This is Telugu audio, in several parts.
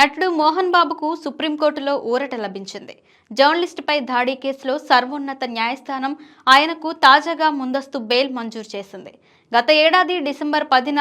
నటుడు మోహన్ బాబుకు సుప్రీంకోర్టులో ఊరట లభించింది. జర్నలిస్టుపై దాడి కేసులో సర్వోన్నత న్యాయస్థానం ఆయనకు తాజాగా ముందస్తు బెయిల్ మంజూరు చేసింది. గత ఏడాది డిసెంబర్ 10న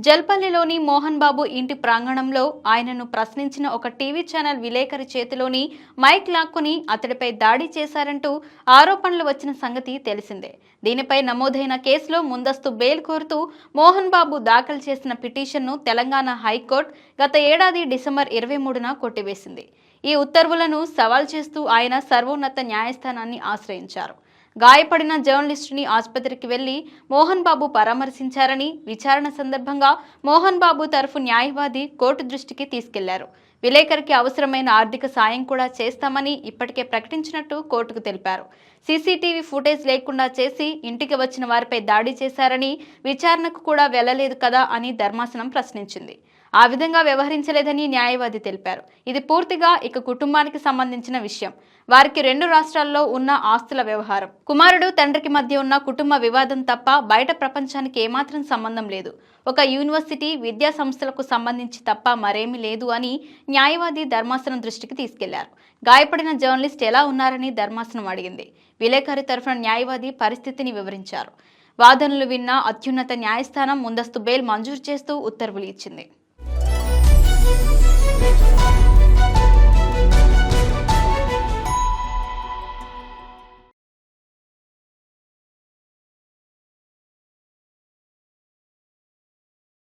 జల్పల్లిలోని మోహన్ బాబు ఇంటి ప్రాంగణంలో ఆయనను ప్రశ్నించిన ఒక టీవీ ఛానల్ విలేకరి చేతిలోని మైక్ లాక్కుని అతడిపై దాడి చేశారంటూ ఆరోపణలు వచ్చిన సంగతి తెలిసిందే. దీనిపై నమోదైన కేసులో ముందస్తు బెయిల్ కోరుతూ మోహన్ బాబు దాఖలు చేసిన పిటిషన్ను తెలంగాణ హైకోర్టు గత ఏడాది డిసెంబర్ 23న కొట్టివేసింది. ఈ ఉత్తర్వులను సవాల్ చేస్తూ ఆయన సర్వోన్నత న్యాయస్థానాన్ని ఆశ్రయించారు. గాయపడిన జర్నలిస్టుని ఆసుపత్రికి వెళ్లి మోహన్ బాబు పరామర్శించారని విచారణ సందర్భంగా మోహన్ బాబు తరఫు న్యాయవాది కోర్టు దృష్టికి తీసుకెళ్లారు. విలేకరికి అవసరమైన ఆర్థిక సాయం కూడా చేస్తామని ఇప్పటికే ప్రకటించినట్టు కోర్టుకు తెలిపారు. సీసీటీవీ ఫుటేజ్ లేకుండా చేసి ఇంటికి వచ్చిన వారిపై దాడి చేశారని, విచారణకు కూడా వెళ్లలేదు కదా అని ధర్మాసనం ప్రశ్నించింది. ఆ విధంగా వ్యవహరించలేదని న్యాయవాది తెలిపారు. ఇది పూర్తిగా ఇక కుటుంబానికి సంబంధించిన విషయం. వారికి 2 రాష్ట్రాల్లో ఉన్న ఆస్తుల వ్యవహారం, కుమారుడు తండ్రికి మధ్య ఉన్న కుటుంబ వివాదం తప్ప బయట ప్రపంచానికి ఏమాత్రం సంబంధం లేదు. ఒక యూనివర్సిటీ విద్యా సంస్థలకు సంబంధించి తప్ప మరేమీ లేదు అని న్యాయవాది ధర్మాసనం దృష్టికి తీసుకెళ్లారు. గాయపడిన జర్నలిస్ట్ ఎలా ఉన్నారని ధర్మాసనం అడిగింది. విలేకరి తరఫున న్యాయవాది పరిస్థితిని వివరించారు. వాదనలు విన్న అత్యున్నత న్యాయస్థానం ముందస్తు బెయిల్ మంజూరు చేస్తూ ఉత్తర్వులు ఇచ్చింది.